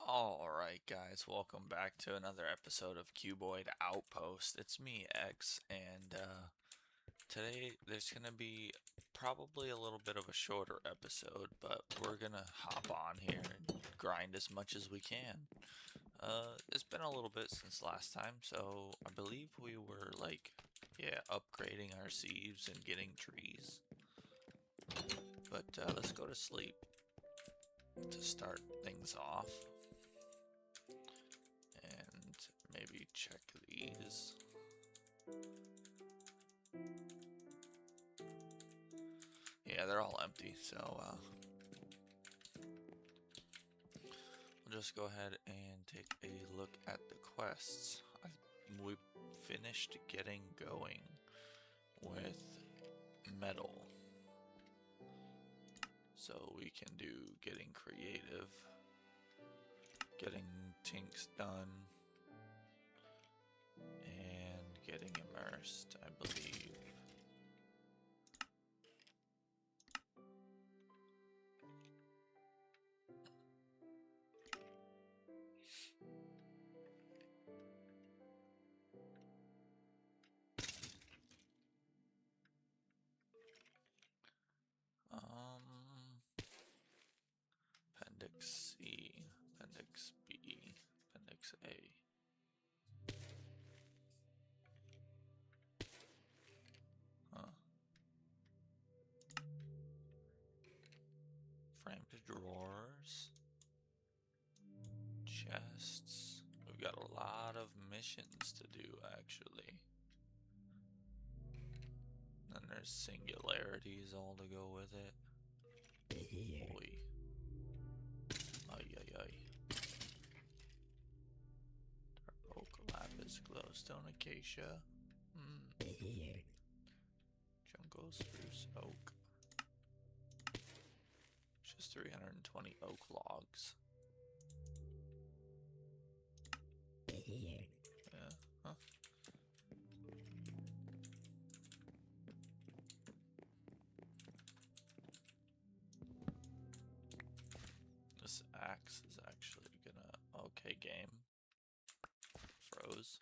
Alright guys, welcome back to another episode of Cuboid Outpost. It's me, X, and today there's gonna be probably a little bit of a shorter episode, but we're gonna hop on here and grind as much as we can. It's been a little bit since last time, so I believe we were upgrading our sieves and getting trees. But let's go to sleep to start things off. And maybe check these. Yeah, they're all empty, so we'll just go ahead and take a look at the quests. We finished getting going with metal, so we can do getting creative, getting tinks done, and getting immersed, I believe. Appendix C, Appendix B, Appendix A. Huh. Framed drawers. Chests. We've got a lot of missions to do, actually. Then there's singularities all to go with it. Boy. Ay, ay, ay. Dark oak, lapis, glowstone, acacia. Jungle spruce oak. Just 320 oak logs. Yeah, huh. This axe is actually gonna... Okay, game. Froze.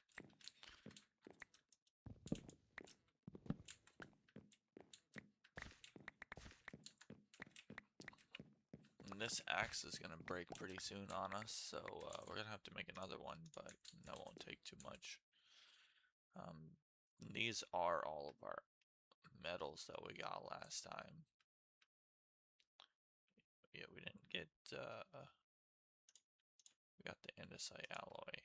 And this axe is gonna break pretty soon on us, so we're gonna have to make another one, but that won't take too much. These are all of our metals that we got last time. Yeah, we didn't get, we got the andesite alloy.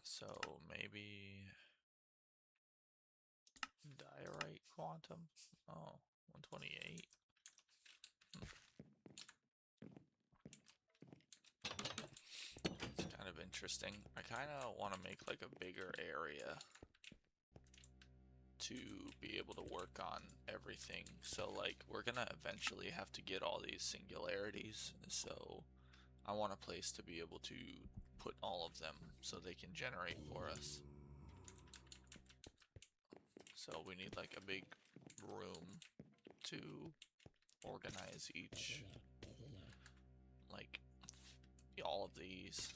So maybe diorite quantum. Oh, 128. It's kind of interesting. I kind of want to make like a bigger area to be able to work on everything. So like we're gonna eventually have to get all these singularities. So I want a place to be able to put all of them so they can generate for us. So we need like a big room to organize each, like all of these.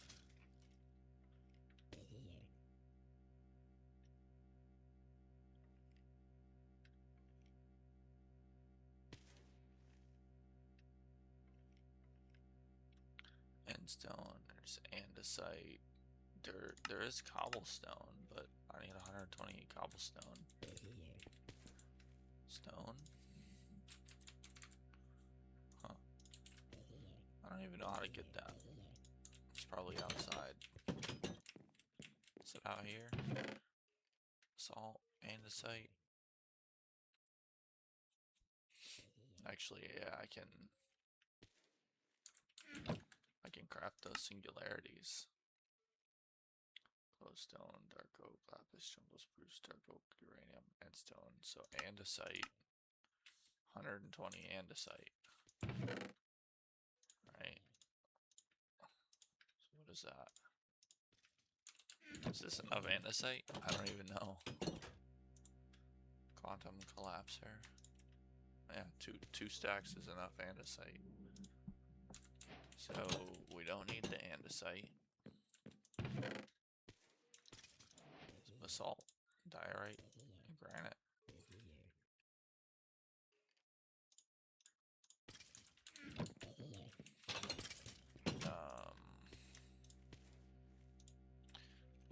Endstone, there's andesite, dirt, there is cobblestone, but I need 128 cobblestone. Stone? Huh. I don't even know how to get that. It's probably outside. Is it out here? Salt, andesite. Actually, yeah, I can craft those singularities. Glowstone, dark oak, lapis, jungle spruce, dark oak, uranium, endstone. So andesite. 120 andesite. Right. So what is that? Is this enough andesite? I don't even know. Quantum collapser. yeah, two stacks is enough andesite. So we don't need the andesite. Basalt, diorite, and granite.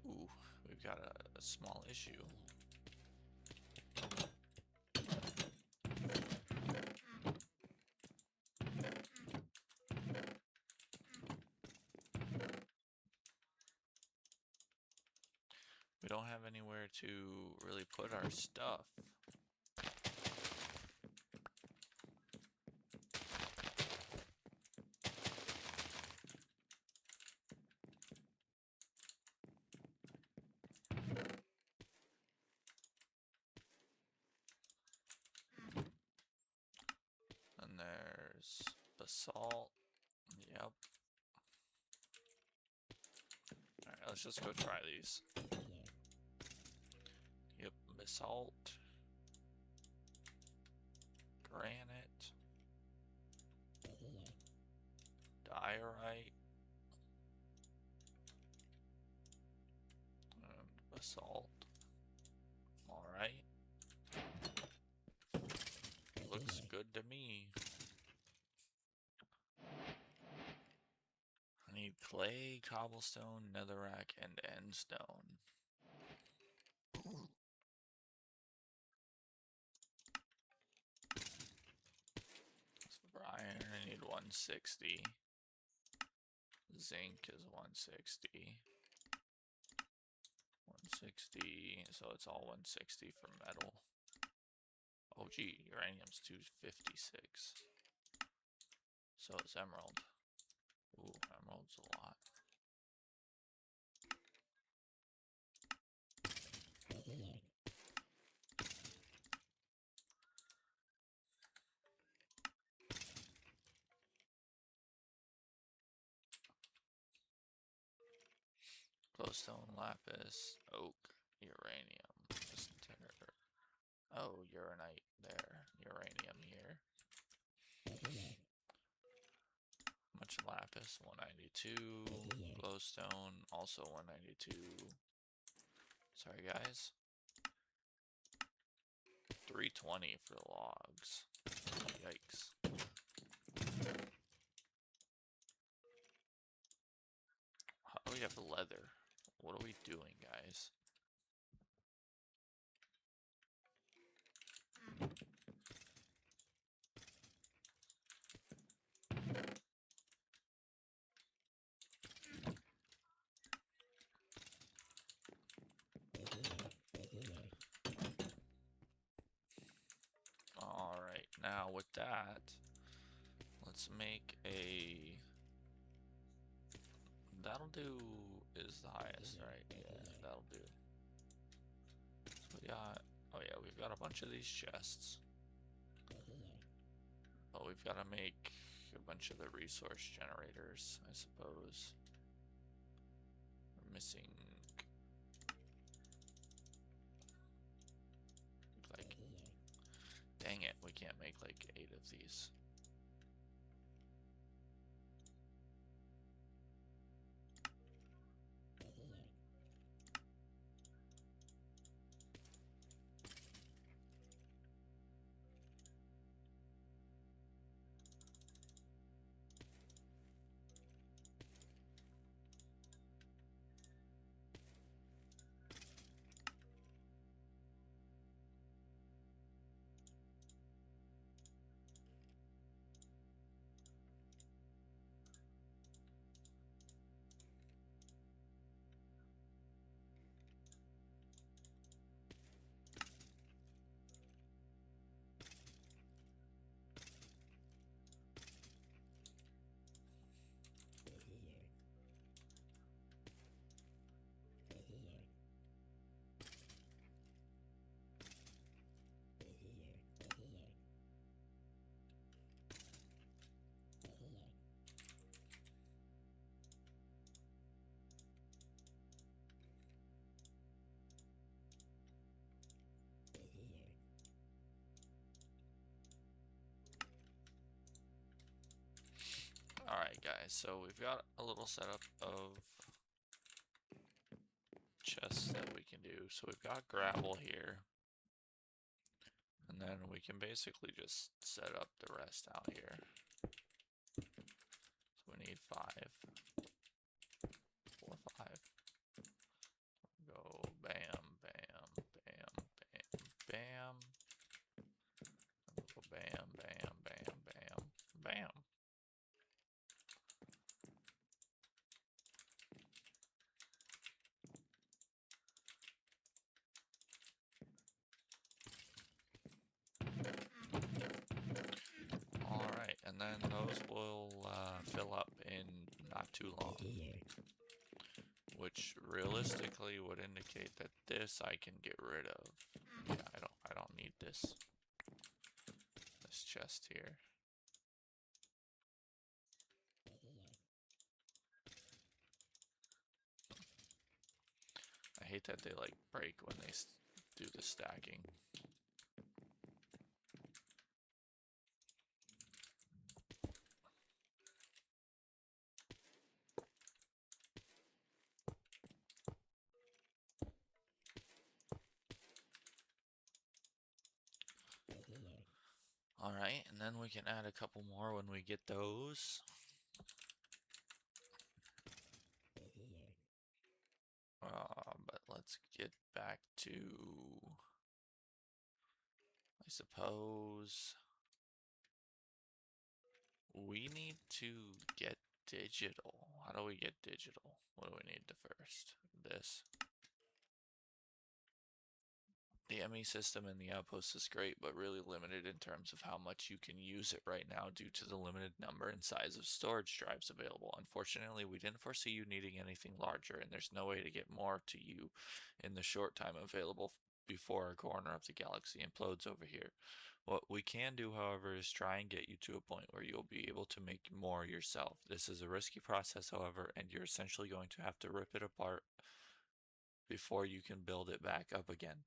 Ooh, we've got a small issue. We don't have anywhere to really put our stuff. And there's basalt. Yep. Alright, let's just go try these. Yep, basalt. Granite. Diorite. And basalt. Alright. Looks good to me. I need clay, cobblestone, netherrack, and endstone. So for iron, I need 160. Zinc is 160. 160, so it's all 160 for metal. Oh gee, uranium's 256. So is emerald. Ooh, emerald's a lot. Glowstone, lapis, oak, uranium. Oh, uranite there. Uranium here. Much lapis, 192. Glowstone, also 192. Sorry, guys. 320 for the logs. Yikes. Oh, we have leather. What are we doing, guys? Alright, now with that, let's make a... That'll do is the highest, right? Yeah, that'll do. So we got... Oh yeah, we've got a bunch of these chests. But we've got to make a bunch of the resource generators, I suppose. We're missing... like... Dang it, we can't make like 8 of these. guys, so we've got a little setup of chests that we can do. So we've got gravel here. And then we can basically just set up the rest out here. So we need 5. 4, 5. Go bam, bam, bam, bam, bam. Go bam, bam, bam, bam, bam. Alright, and then those will fill up in not too long. Which realistically would indicate that this I can get rid of. Yeah, I don't need this chest here. I hate that they like break when they do the stacking. Alright, and then we can add a couple more when we get those. But let's get back to, I suppose, we need to get digital. How do we get digital? What do we need to first? This. The ME system in the Outpost is great, but really limited in terms of how much you can use it right now due to the limited number and size of storage drives available. Unfortunately, we didn't foresee you needing anything larger, and there's no way to get more to you in the short time available before a corner of the galaxy implodes over here. What we can do, however, is try and get you to a point where you'll be able to make more yourself. This is a risky process, however, and you're essentially going to have to rip it apart before you can build it back up again.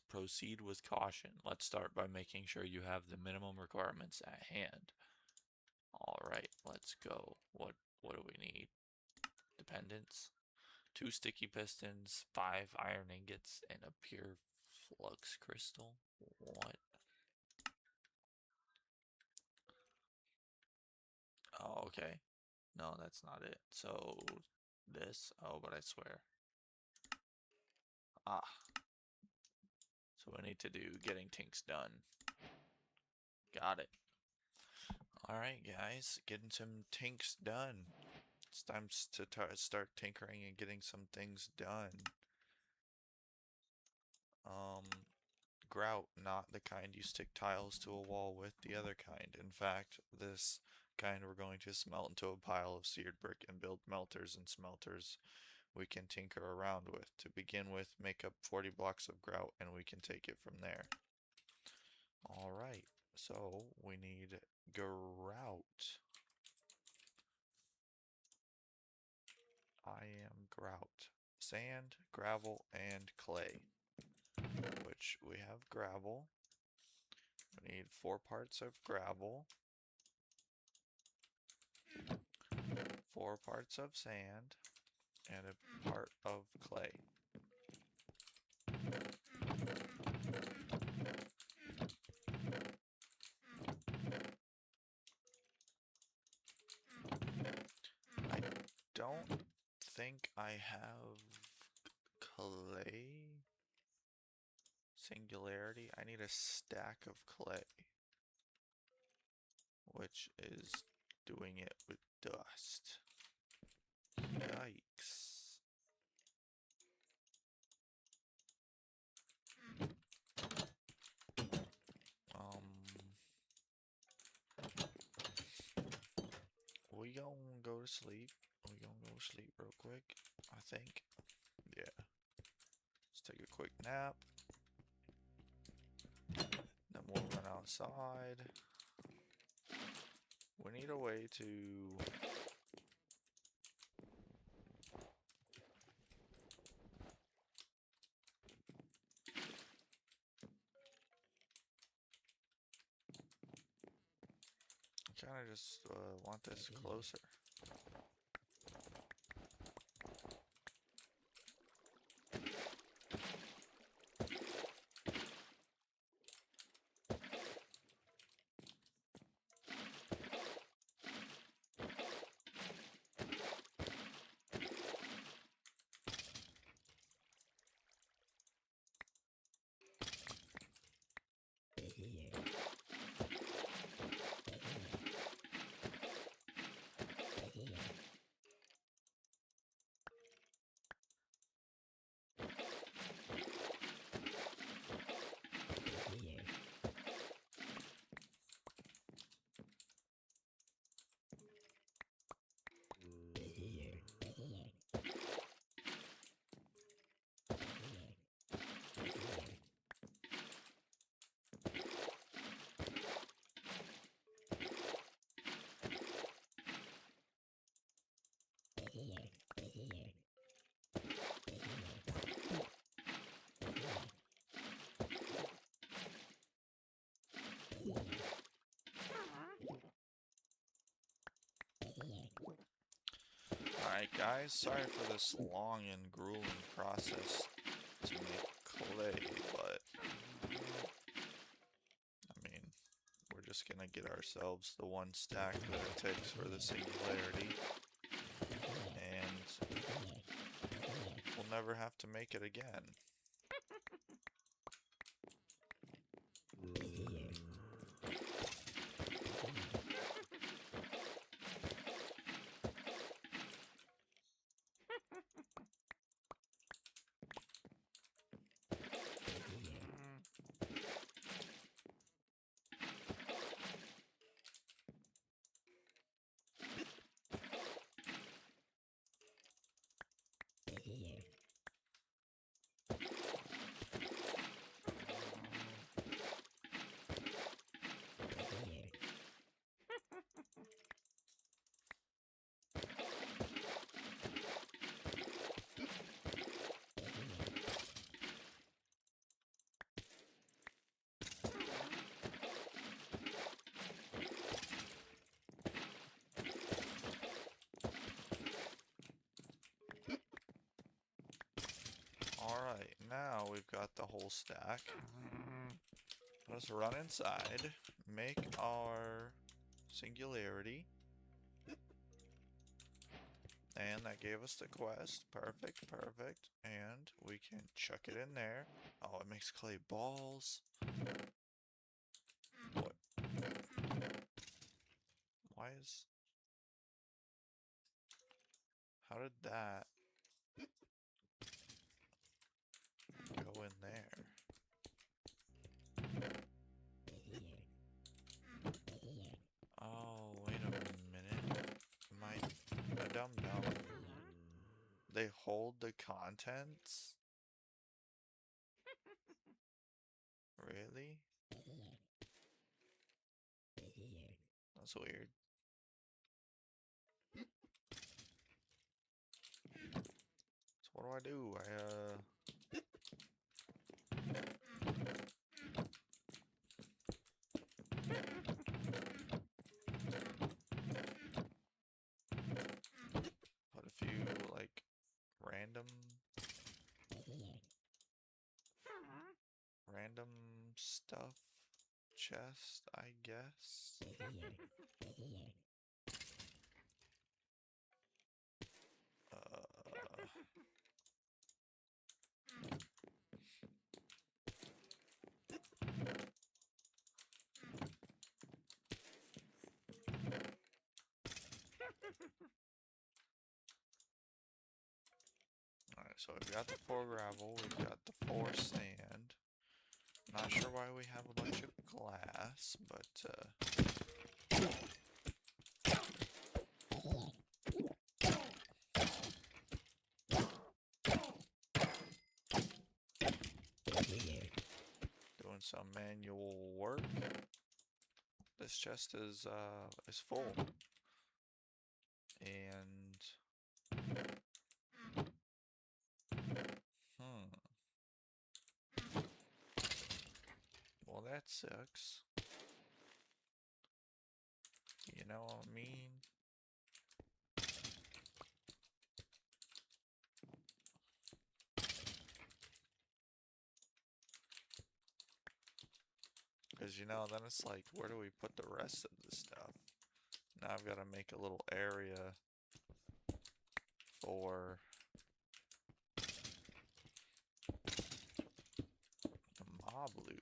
Proceed with caution. Let's start by making sure you have the minimum requirements at hand. Alright, let's go. What do we need? Dependence. 2 sticky pistons, 5 iron ingots, and a pure flux crystal. What? Oh, okay. No, that's not it. So, this. Oh, but I swear. Ah. So we need to do getting tinks done. Got it. Alright guys, getting some tinks done. It's time to start tinkering and getting some things done. Grout, not the kind you stick tiles to a wall with, the other kind. In fact, this kind we're going to smelt into a pile of seared brick and build melters and smelters we can tinker around with. To begin with, make up 40 blocks of grout and we can take it from there. Alright, so we need grout. I am grout. Sand, gravel, and clay. Which we have gravel. We need 4 parts of gravel. 4 parts of sand. And a part of clay. I don't think I have clay. Singularity. I need a stack of clay. Which is doing it with dust. Yikes. We gonna go to sleep. We gonna go to sleep real quick, I think. Yeah. Let's take a quick nap. Then we'll run outside. We need a way to... I kinda just want this closer. Alright guys, sorry for this long and grueling process to make clay, but I mean, we're just gonna get ourselves the one stack that it takes for the singularity, and we'll never have to make it again. Alright, now we've got the whole stack. Let's run inside, make our singularity. And that gave us the quest. Perfect, perfect. And we can chuck it in there. Oh, it makes clay balls. What? Why is... How did that go in there? Oh, wait a minute. Am I a dum-dum? They hold the contents? Really? That's weird. So what do? Put a few, like, random stuff. Chest, I guess. Alright, so we've got the 4 gravel, we've got the 4 sand. Not sure why we have a bunch of glass, but doing some manual work. This chest is full. And well, that sucks. You know what I mean? Because, you know, then it's like, where do we put the rest of the stuff? Now I've got to make a little area for the mob loot.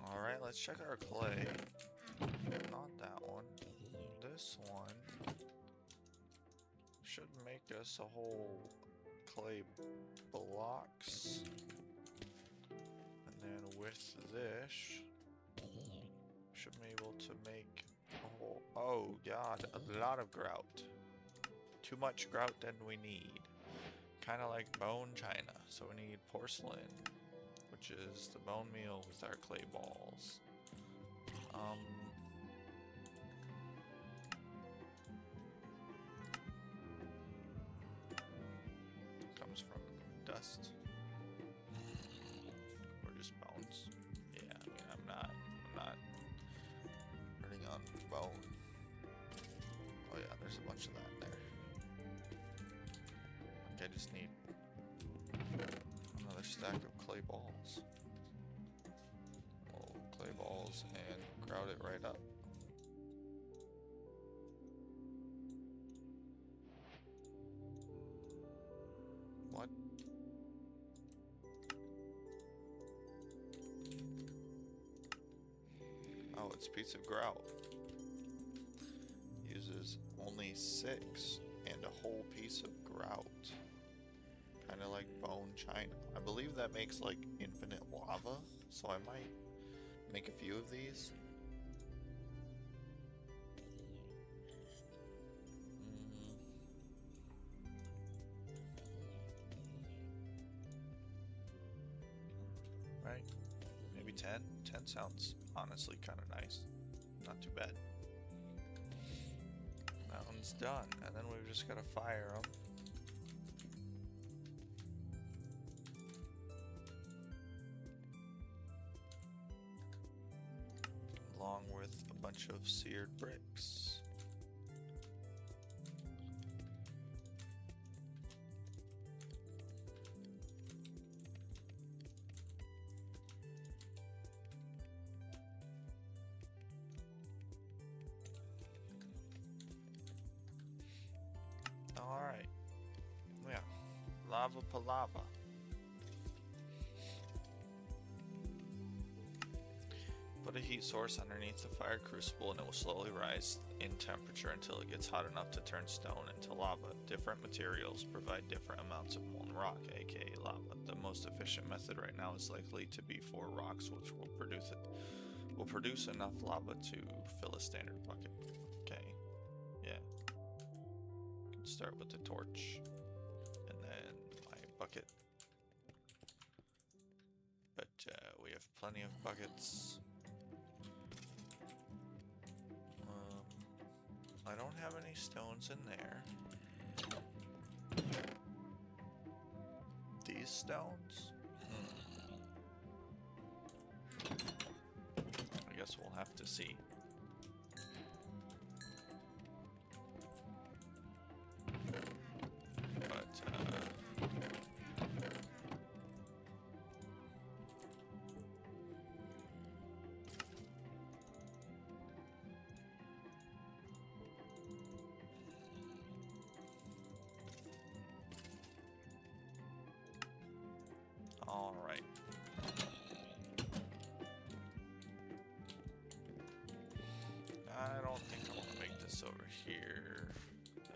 Alright, let's check our clay. Not that one. This one should make us a whole clay blocks. And then with this, should be able to make a whole... Oh god, a lot of grout. Too much grout than we need. Kind of like bone china. So we need porcelain, which is the bone meal with our clay balls. Comes from dust or just bones. Yeah, I mean, I'm not running on bone. Oh yeah, there's a bunch of that in there. I just need another stack of clay balls. Oh, clay balls and grout it right up. What? Oh, it's a piece of grout. Uses only 6 and a whole piece of grout. Kind of like bone china. I believe that makes like infinite lava, so I might make a few of these. Right? Maybe 10? 10 sounds honestly kind of nice. Not too bad. That one's done, and then we've just got to fire them. Along with a bunch of seared bricks. Alright. Yeah. Lava palava. Put a heat source underneath the fire crucible and it will slowly rise in temperature until it gets hot enough to turn stone into lava. Different materials provide different amounts of molten rock, aka lava. The most efficient method right now is likely to be 4 rocks, which will produce enough lava to fill a standard bucket. Okay. Yeah. Start with the torch, and then my bucket plenty of buckets. I don't have any stones in there. These stones? I guess we'll have to see. Alright. I don't think I want to make this over here.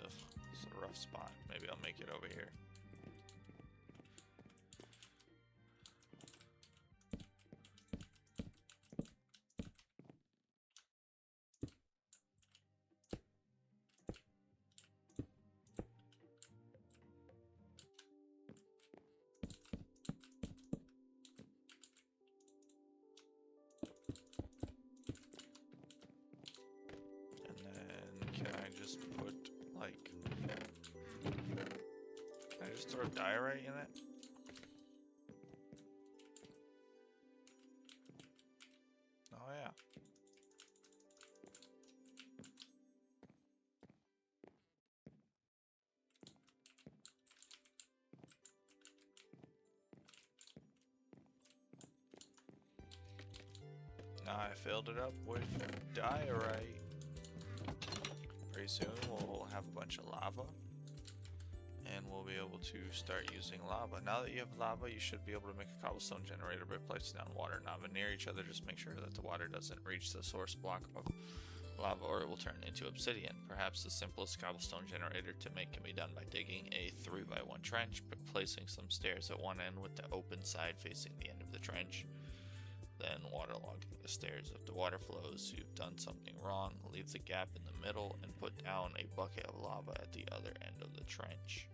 Ugh, it's a rough spot. Maybe I'll make it over here. Throw diorite in it? Oh yeah. Now I filled it up with diorite. Pretty soon we'll have a bunch of lava. And we'll be able to start using lava. Now that you have lava, you should be able to make a cobblestone generator by placing down water. Now, near each other, just make sure that the water doesn't reach the source block of lava or it will turn into obsidian. Perhaps the simplest cobblestone generator to make can be done by digging a 3x1 trench, but placing some stairs at one end with the open side facing the end of the trench. Then waterlogging the stairs. If the water flows, you've done something wrong. Leave the gap in the middle and put down a bucket of lava at the other end of the trench.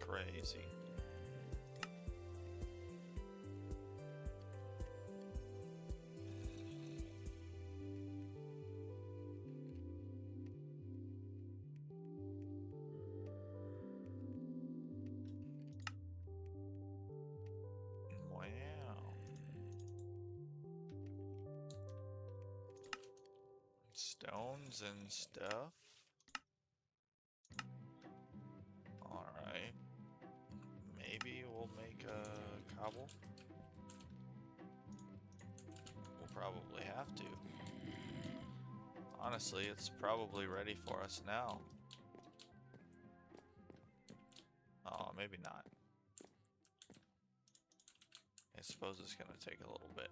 Crazy. Wow. Stones and stuff. Alright. Maybe we'll make a cobble. We'll probably have to. Honestly, it's probably ready for us now. Oh, maybe not. I suppose it's gonna take a little bit.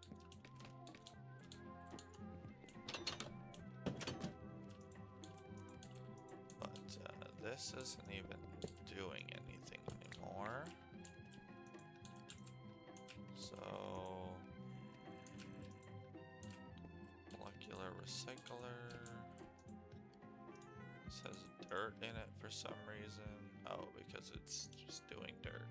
But this isn't even doing anything anymore. So, molecular recycler. This has dirt in it for some reason. Oh, because it's just doing dirt.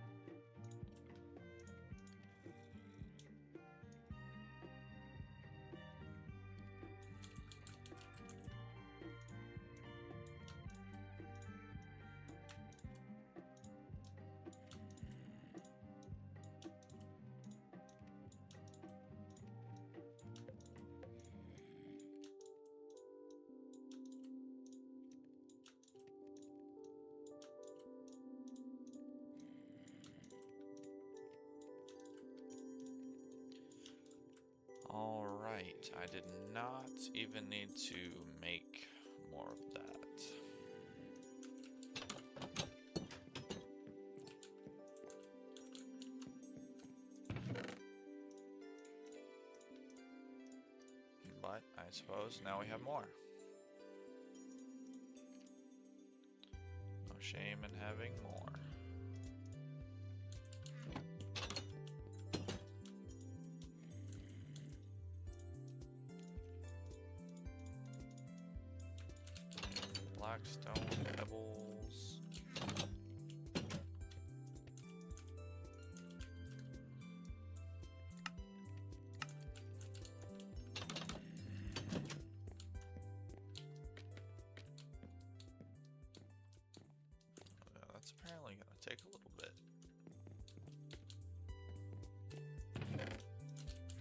Alright, I did not even need to make more of that. But I suppose now we have more. No shame in having more. Blackstone pebbles. That's apparently gonna take a little bit.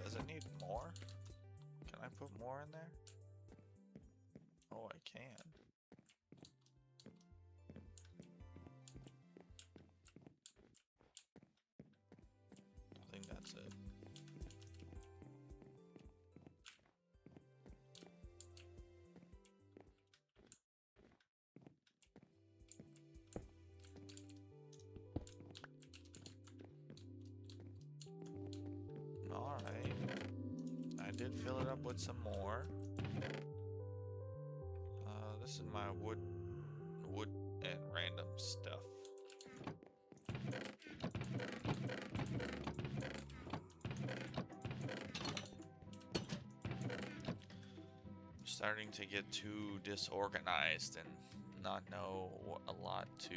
Does it need more? Can I put more in there? Oh, I can. I think that's it. Alright. I did fill it up with some more. This is my wood and random stuff. Starting to get too disorganized and not know a lot to.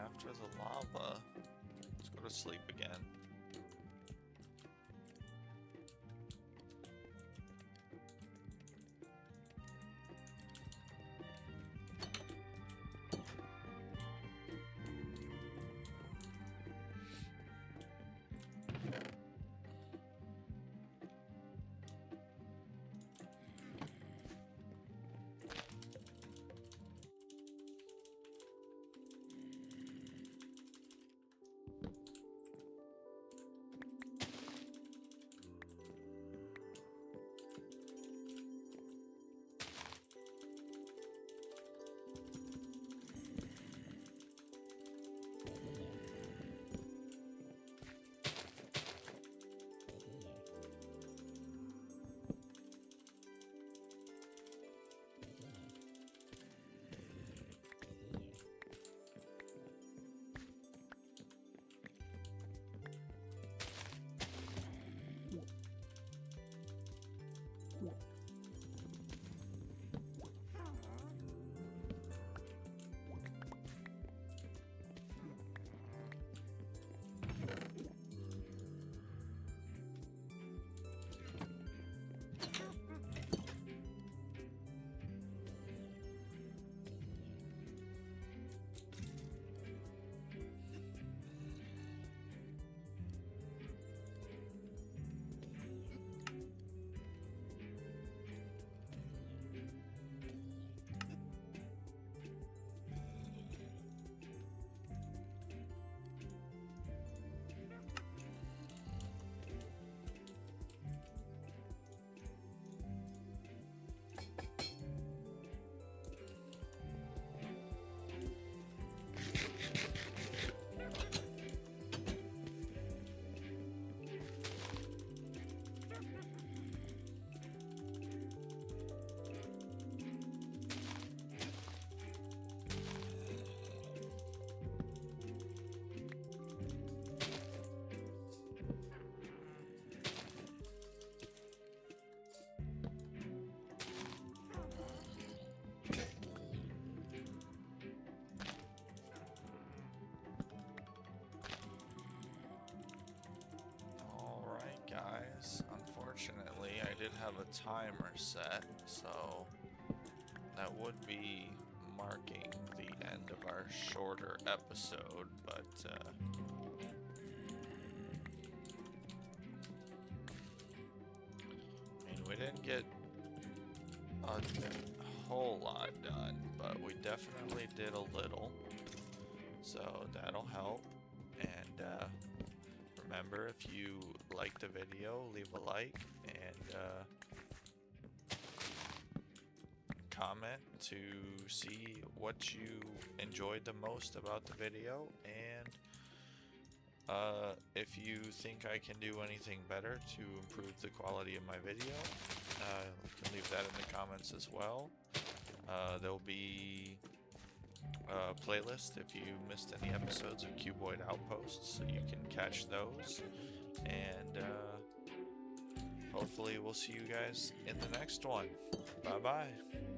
After the lava, let's go to sleep again. Unfortunately, I did have a timer set, so that would be marking the end of our shorter episode, but I mean, we didn't get a whole lot done, but we definitely did a little, so that'll help. And remember, if you like the video, leave a like, and comment to see what you enjoyed the most about the video, and if you think I can do anything better to improve the quality of my video, you can leave that in the comments as well. There'll be a playlist if you missed any episodes of Cuboid Outpost, so you can catch those. And hopefully we'll see you guys in the next one. Bye bye.